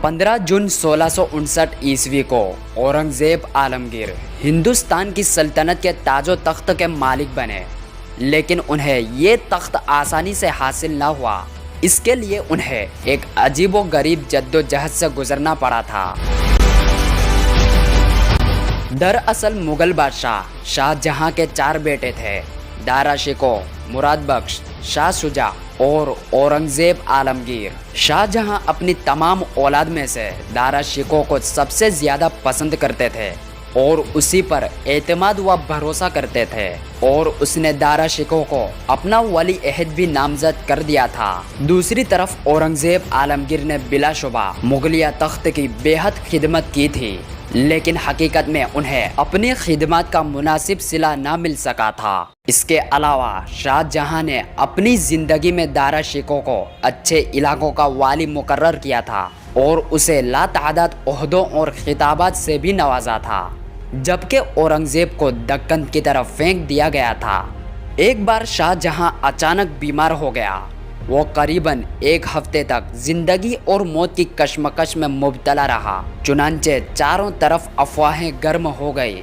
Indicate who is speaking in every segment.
Speaker 1: 15 जून 1659 ईस्वी को औरंगजेब आलमगीर हिंदुस्तान की सल्तनत के ताजो तख्त के मालिक बने, लेकिन उन्हें ये तख्त आसानी से हासिल न हुआ। इसके लिए उन्हें एक अजीबो गरीब जद्दोजहद से गुजरना पड़ा था। दरअसल मुगल बादशाह शाहजहां के 4 बेटे थे, दारा शिकोह, मुराद बख्श, शाह शुजा और औरंगजेब आलमगीर। शाहजहां अपनी तमाम औलाद में से दारा शिकोह को सबसे ज़्यादा पसंद करते थे और उसी पर एतमाद व भरोसा करते थे, और उसने दारा शिकोह को अपना वली अहद भी नामजद कर दिया था। दूसरी तरफ औरंगजेब आलमगीर ने बिलाशुबा मुगलिया तख्त की बेहद खिदमत की थी, लेकिन हकीकत में उन्हें अपनी खिदमत का मुनासिब सिला ना मिल सका था। इसके अलावा शाहजहां ने अपनी ज़िंदगी में दारा शिकोह को अच्छे इलाकों का वाली मुकर्रर किया था और उसे लातादाद ओहदों और खिताबात से भी नवाजा था, जबकि औरंगजेब को दक्कन की तरफ फेंक दिया गया था। एक बार शाहजहां अचानक बीमार हो गया। वो करीबन 1 हफ्ते तक जिंदगी और मौत की कश्मकश में मुब्तला रहा। चुनांचे चारों तरफ अफवाहें गर्म हो गई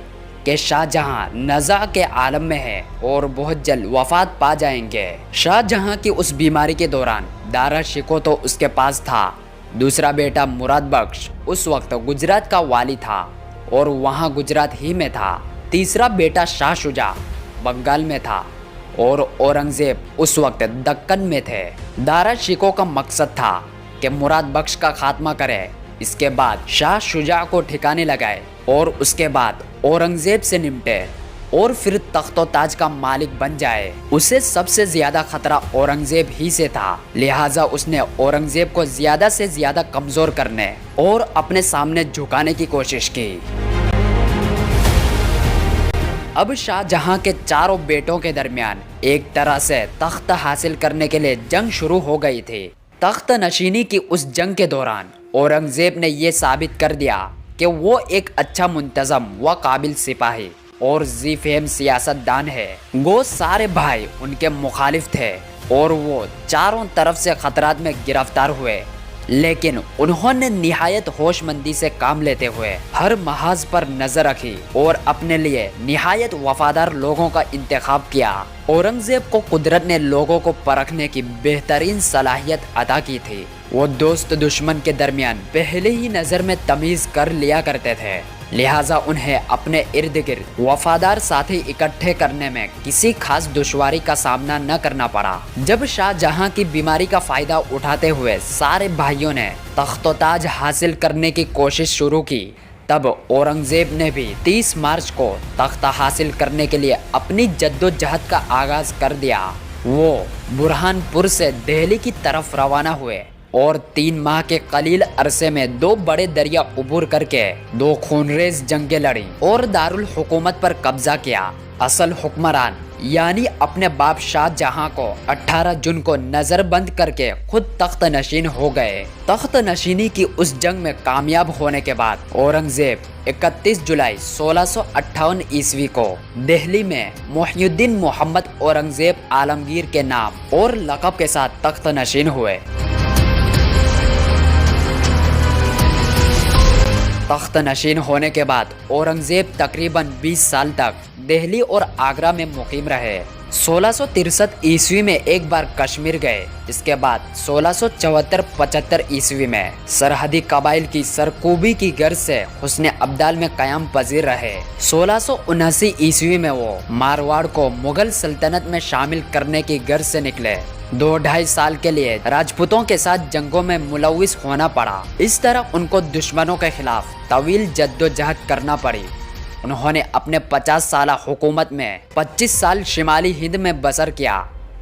Speaker 1: कि शाहजहां नज़ा के आलम में है और बहुत जल्द वफात पा जाएंगे। शाहजहां की उस बीमारी के दौरान दारा शिकोह तो उसके पास था। दूसरा बेटा मुराद बख्श उस वक्त गुजरात का वाली था और वहाँ गुजरात ही में था। तीसरा बेटा शाह शुजा बंगाल में था और औरंगजेब उस वक्त दक्कन में थे। दारा शिकोह का मकसद था कि मुराद बख्श का खात्मा करे, इसके बाद शाह शुजा को ठिकाने लगाए और उसके बाद औरंगजेब से निपटे और फिर तख्तो ताज का मालिक बन जाए। उसे सबसे ज्यादा खतरा औरंगजेब ही से था, लिहाजा उसने औरंगजेब को ज्यादा से ज्यादा कमजोर करने और अपने सामने झुकाने की कोशिश की। अब शाहजहां के चारों बेटों के दरमियान एक तरह से तख्त हासिल करने के लिए जंग शुरू हो गई थी। तख्त नशीनी की उस जंग के दौरान औरंगजेब ने यह साबित कर दिया कि वो एक अच्छा मुंतज़म व काबिल सिपाही और ज़ी-फ़हम सियासतदान है। वो सारे भाई उनके मुखालिफ थे और वो चारों तरफ से खतरात में गिरफ्तार हुए, लेकिन उन्होंने निहायत होशमंदी से काम लेते हुए हर महाज पर नजर रखी और अपने लिए निहायत वफादार लोगों का इंतखाब किया। औरंगजेब को कुदरत ने लोगों को परखने की बेहतरीन सलाहियत अता की थी। वो दोस्त दुश्मन के दरमियान पहले ही नज़र में तमीज़ कर लिया करते थे, लिहाजा उन्हें अपने इर्द गिर्द वफादार साथी इकट्ठे करने में किसी खास दुश्वारी का सामना न करना पड़ा। जब शाहजहां की बीमारी का फ़ायदा उठाते हुए सारे भाइयों ने तख्तो-ताज हासिल करने की कोशिश शुरू की, तब औरंगजेब ने भी 30 मार्च को तख्ता हासिल करने के लिए अपनी जद्दोजहद का आगाज़ कर दिया। वो बुरहानपुर से दिल्ली की तरफ रवाना हुए और 3 माह के कलील अरसे में 2 बड़े दरिया उबूर करके 2 खूनरेज जंगें लड़ी और दारुल हुकूमत पर कब्जा किया। असल हुक्मरान यानी अपने बाप शाहजहां को 18 जून को नज़रबंद करके खुद तख्त नशीन हो गए। तख्त नशीनी की उस जंग में कामयाब होने के बाद औरंगजेब 31 जुलाई 1658 ईस्वी को दिल्ली में मुहियुद्दीन मोहम्मद औरंगजेब आलमगीर के नाम और लक़ब के साथ तख्त नशीन हुए। तख्त नशीन होने के बाद औरंगजेब तकरीबन 20 साल तक दिल्ली और आगरा में मुकीम रहे। 1663 ईस्वी में एक बार कश्मीर गए। इसके बाद 1674-75 ईस्वी में सरहदी कबाइल की सरकूबी की गर्ज से हुस्न अब्दाल में क़याम पजीर रहे। 1679 ईस्वी में वो मारवाड़ को मुगल सल्तनत में शामिल करने की गर्ज से निकले। 2-2.5 साल के लिए राजपूतों के साथ जंगों में मुलविस होना पड़ा। इस तरह उनको दुश्मनों के खिलाफ तवील जद्दोजहद करना पड़ी। उन्होंने अपने 50 साल हुकूमत में 25 साल शिमाली हिंद में बसर किया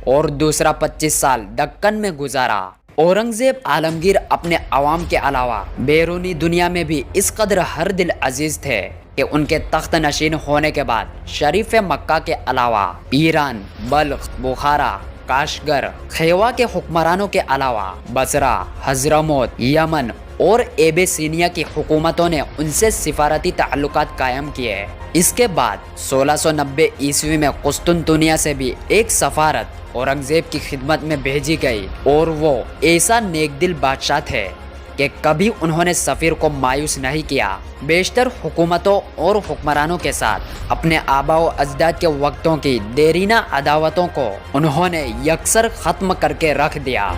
Speaker 1: और दूसरा 25 साल दक्कन में गुजारा। औरंगजेब आलमगीर अपने अवाम के अलावा बैरूनी दुनिया में भी इस कदर हर दिल अजीज थे कि उनके तख्त नशीन होने के बाद शरीफ मक्का के अलावा ईरान, बल्ख, बुखारा, काशगर, खेवा के हुक्मरानों के अलावा बसरा, हजरमौत, यमन और एबेसिनिया की हुकूमतों ने उनसे सिफारती ताल्लुकात कायम किए। इसके बाद 1690 ईस्वी में कुस्तुनतुनिया से भी एक सफारत औरंगजेब की खिदमत में भेजी गई और वो ऐसा नेकदिल बादशाह थे کہ کبھی انہوں نے سفیر کو مایوس نہیں کیا۔ بیشتر حکومتوں اور حکمرانوں کے ساتھ اپنے آباء و اجداد کے وقتوں کی دیرینہ عداوتوں کو انہوں نے یکسر ختم کر کے رکھ دیا۔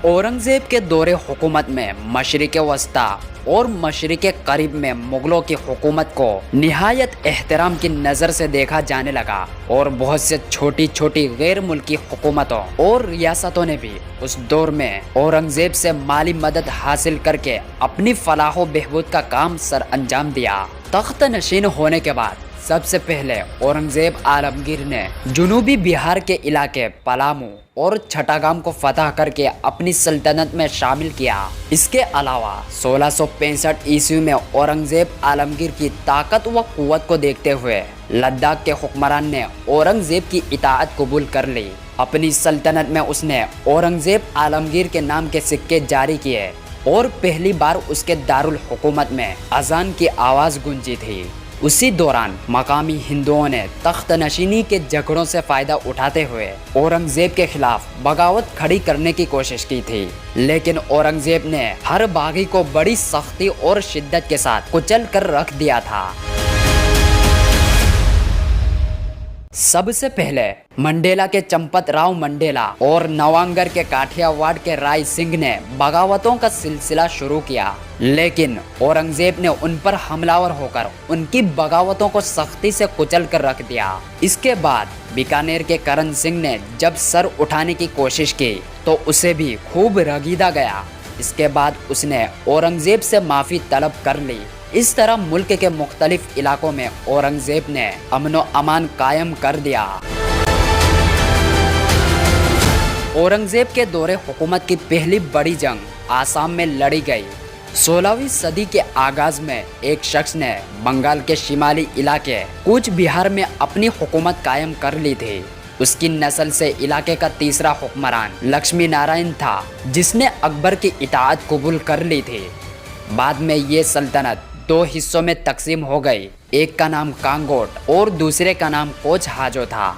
Speaker 1: اورنگزیب کے دور حکومت میں مشرق وسطیٰ اور مشرق قریب میں مغلوں کی حکومت کو نہایت احترام کی نظر سے دیکھا جانے لگا، اور بہت سے چھوٹی چھوٹی غیر ملکی حکومتوں اور ریاستوں نے بھی اس دور میں اورنگزیب سے مالی مدد حاصل کر کے اپنی فلاح و بہبود کا کام سر انجام دیا۔ تخت نشین ہونے کے بعد سب سے پہلے اورنگزیب عالمگیر نے جنوبی بہار کے علاقے پلامو اور چھٹاگام کو فتح کر کے اپنی سلطنت میں شامل کیا۔ اس کے علاوہ 1665 عیسوی میں اورنگزیب عالمگیر کی طاقت و قوت کو دیکھتے ہوئے لداخ کے حکمران نے اورنگزیب کی اطاعت قبول کر لی۔ اپنی سلطنت میں اس نے اورنگزیب عالمگیر کے نام کے سکے جاری کیے، اور پہلی بار اس کے دارالحکومت میں اذان کی آواز گونجی تھی۔ اسی دوران مقامی ہندوؤں نے تخت نشینی کے جھگڑوں سے فائدہ اٹھاتے ہوئے اورنگزیب کے خلاف بغاوت کھڑی کرنے کی کوشش کی تھی، لیکن اورنگزیب نے ہر باغی کو بڑی سختی اور شدت کے ساتھ کچل کر رکھ دیا تھا۔ سب سے پہلے منڈیلا کے چمپت راؤ منڈیلا اور نوانگر کے کاٹھیا واڑ کے رائے سنگھ نے بغاوتوں کا سلسلہ شروع کیا، لیکن اورنگزیب نے ان پر حملہ ہو کر ان کی بغاوتوں کو سختی سے کچل کر رکھ دیا۔ اس کے بعد بیکانیر کے کرن سنگھ نے جب سر اٹھانے کی کوشش کی تو اسے بھی خوب رگیدا گیا۔ اس کے بعد اس نے اورنگزیب سے معافی طلب کر لی۔ اس طرح ملک کے مختلف علاقوں میں اورنگزیب نے امن و امان قائم کر دیا۔ اورنگزیب کے دور حکومت کی پہلی بڑی جنگ آسام میں لڑی گئی۔ 16ویں صدی کے آغاز میں ایک شخص نے بنگال کے شمالی علاقے کوچ بہار میں اپنی حکومت قائم کر لی تھی۔ اس کی نسل سے علاقے کا تیسرا حکمران لکشمی نارائن تھا، جس نے اکبر کی اطاعت قبول کر لی تھی۔ بعد میں یہ سلطنت 2 حصوں میں تقسیم ہو گئی، ایک کا نام کانگوٹ اور دوسرے کا نام کوچ ہاجو تھا۔